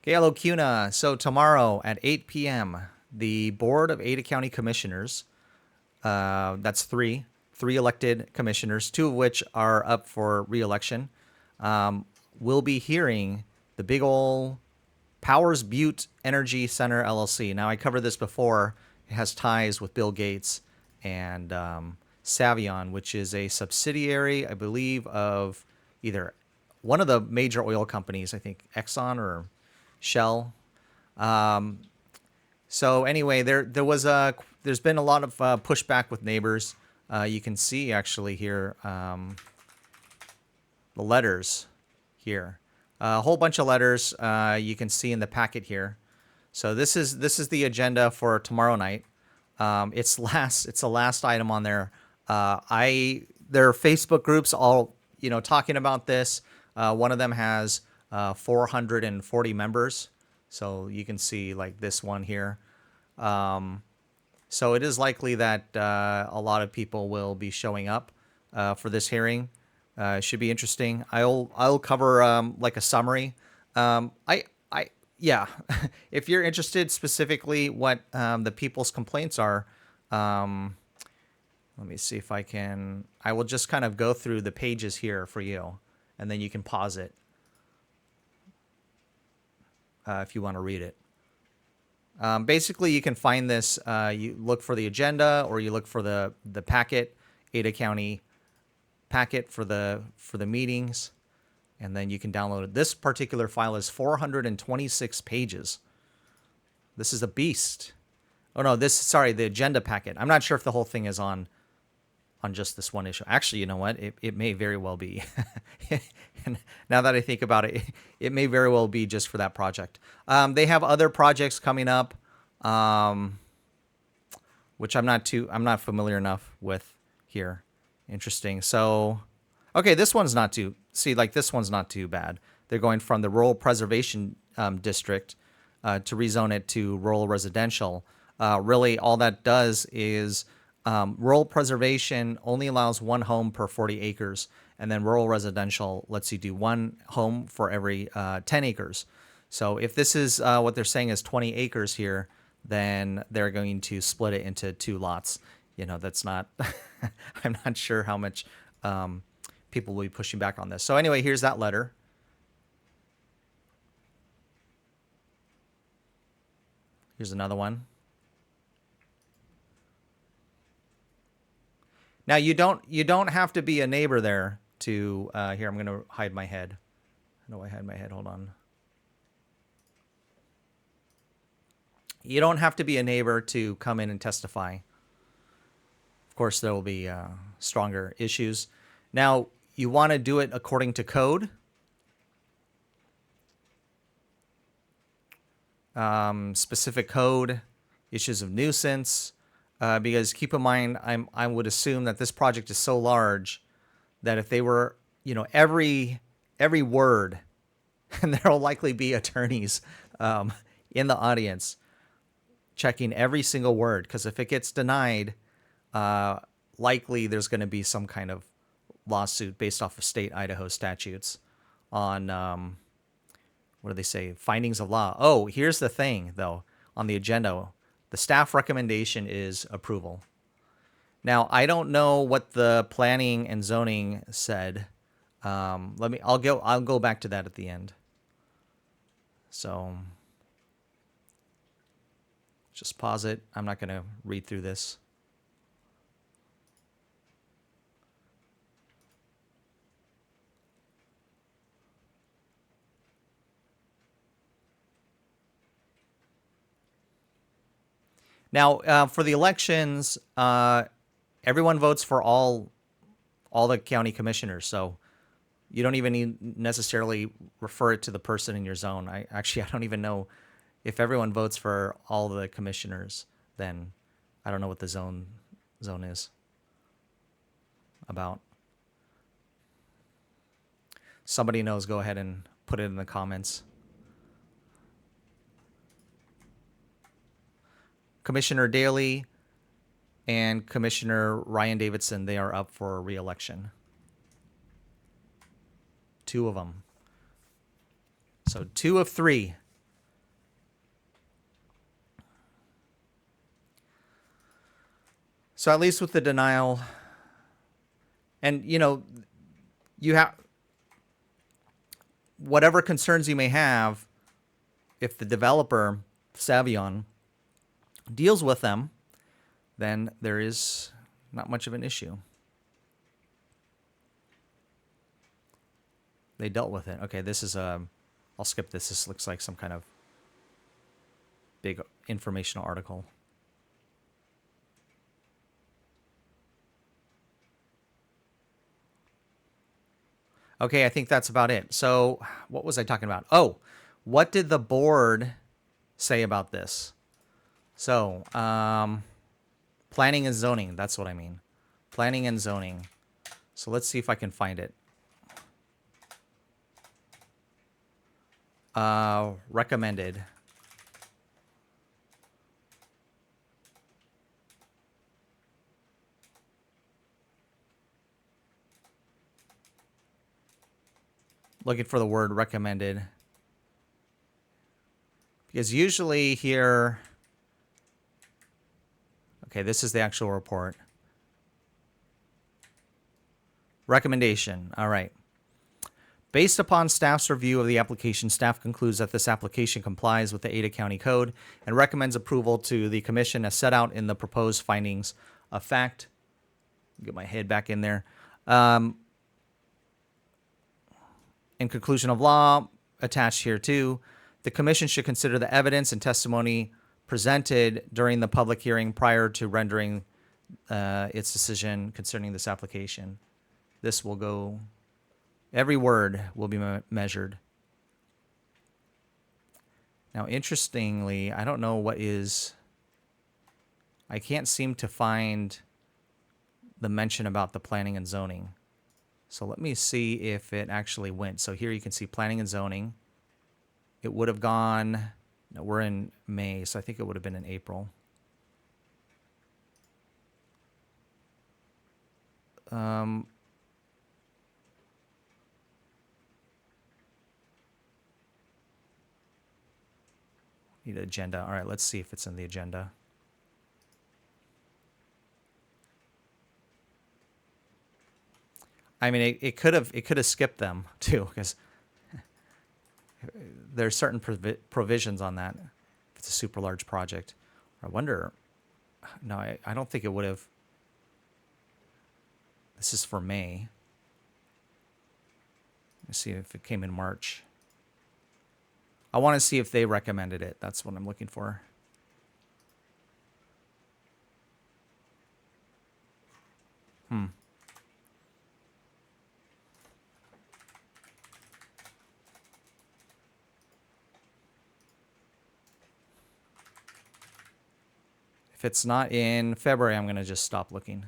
Okay, hello, CUNA. So tomorrow at 8 p.m., the Board of Ada County Commissioners, that's three elected commissioners, two of which are up for re-election, will be hearing the big ol' Powers Butte Energy Center LLC. Now, I covered this before. It has ties with Bill Gates and Savion, which is a subsidiary, I believe, of either one of the major oil companies, I think Exxon or Shell. So anyway, there's been a lot of pushback with neighbors. You can see actually here the letters here, a whole bunch of letters you can see in the packet here. So this is the agenda for tomorrow night. It's the last item on there. There are Facebook groups all talking about this. One of them has 440 members, so you can see like this one here. So it is likely that a lot of people will be showing up for this hearing. Should be interesting. I'll cover like a summary. Yeah, if you're interested specifically what the people's complaints are, let me see if I can. I will just kind of go through the pages here for you, and then you can pause it if you want to read it. Basically, you can find this. You look for the agenda, or you look for the packet, Ada County packet for the meetings, and then you can download it. This particular file is 426 pages. This is a beast. Oh no, sorry, the agenda packet. I'm not sure if the whole thing is on just this one issue. Actually, you know what? It may very well be. And now that I think about it, it may very well be just for that project. They have other projects coming up, which I'm not familiar enough with here. Interesting. So, okay, this one's not too this one's not too bad. They're going from the rural preservation district to rezone it to rural residential. Really, all that does is rural preservation only allows one home per 40 acres, and then rural residential lets you do one home for every 10 acres. So if this is what they're saying is 20 acres here, then they're going to split it into two lots. That's not, I'm not sure how much people will be pushing back on this. So anyway, here's that letter. Here's another one. Now you don't have to be a neighbor there to here. I'm going to hide my head. How do I hide my head? Hold on. You don't have to be a neighbor to come in and testify. Of course, there will be stronger issues. Now, you want to do it according to code. Specific code, issues of nuisance. Because keep in mind, I would assume that this project is so large that if they were, every word, and there will likely be attorneys in the audience checking every single word, because if it gets denied, likely there's going to be some kind of lawsuit based off of state Idaho statutes on what do they say? Findings of law. Oh, here's the thing, though, on the agenda. The staff recommendation is approval. Now, I don't know what the planning and zoning said. I'll go back to that at the end. So just pause it. I'm not going to read through this. Now, for the elections, everyone votes for all the county commissioners. So you don't even need necessarily refer it to the person in your zone. I don't even know if everyone votes for all the commissioners. Then I don't know what the zone is about. Somebody knows, go ahead and put it in the comments. Commissioner Daley and Commissioner Ryan Davidson, they are up for re-election. Two of them. So 2 of 3 So at least with the denial, and you have whatever concerns you may have, if the developer, Savion, deals with them, then there is not much of an issue. They dealt with it. Okay, this is I'll skip this. This looks like some kind of big informational article. Okay, I think that's about it. So, what was I talking about? Oh, what did the board say about this? So, planning and zoning. That's what I mean. Planning and zoning. So let's see if I can find it. Recommended. Looking for the word recommended. Because usually here... Okay, this is the actual report. Recommendation. All right. Based upon staff's review of the application, staff concludes that this application complies with the Ada County Code and recommends approval to the commission as set out in the proposed findings of fact. Get my head back in there. In conclusion of law, attached here too, the commission should consider the evidence and testimony presented during the public hearing prior to rendering its decision concerning this application. This will go, every word will be measured. Now, interestingly, I don't know what is, I can't seem to find the mention about the planning and zoning. So let me see if it actually went. So here you can see planning and zoning. It would have gone, no, we're in May, so I think it would have been in April. Need an agenda. All right, let's see if it's in the agenda. I mean, it could have skipped them too, because there's certain provisions on that. If it's a super large project, I wonder. No, I don't think it would have. This is for May. Let's see if it came in March. I want to see if they recommended it. That's what I'm looking for. If it's not in February, I'm going to just stop looking.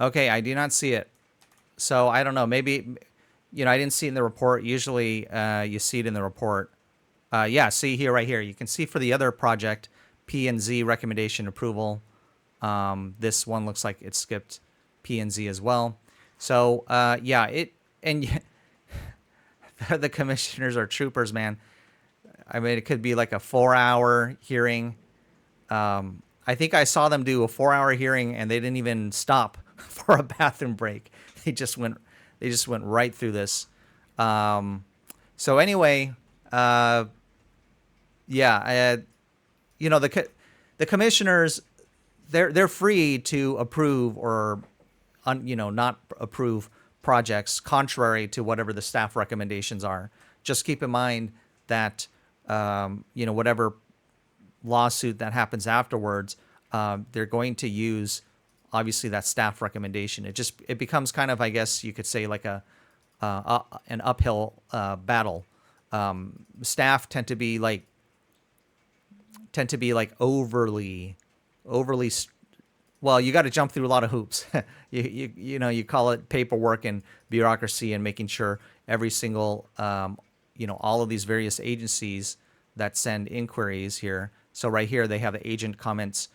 Okay, I do not see it. So I don't know. Maybe, I didn't see it in the report. Usually you see it in the report. Yeah, see here, right here. You can see for the other project, P and Z recommendation approval. This one looks like it skipped P and Z as well. So yeah, the commissioners are troopers, man. I mean, it could be like a 4-hour hearing. I think I saw them do a 4-hour hearing and they didn't even stop for a bathroom break. They just went right through this. So anyway, yeah, the commissioners, they're free to approve or not approve projects contrary to whatever the staff recommendations are. Just keep in mind that whatever lawsuit that happens afterwards, they're going to use obviously that staff recommendation. It becomes kind of, I guess you could say, like an uphill battle. Staff tend to be like overly well, you got to jump through a lot of hoops. you call it paperwork and bureaucracy and making sure every single all of these various agencies that send inquiries here. So right here they have the agent comments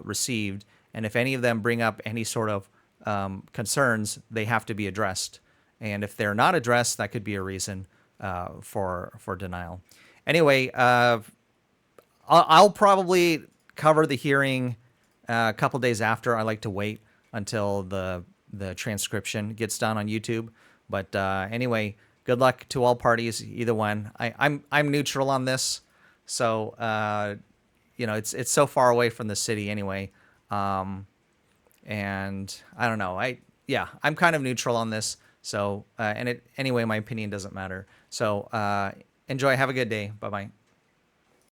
received, and if any of them bring up any sort of concerns, they have to be addressed. and if they're not addressed, that could be a reason for denial. Anyway, I'll probably cover the hearing a couple days after. I like to wait until the transcription gets done on YouTube. But anyway, good luck to all parties, either one. I'm neutral on this, so it's so far away from the city anyway, and I don't know. I'm kind of neutral on this. So anyway, my opinion doesn't matter. So enjoy. Have a good day. Bye bye.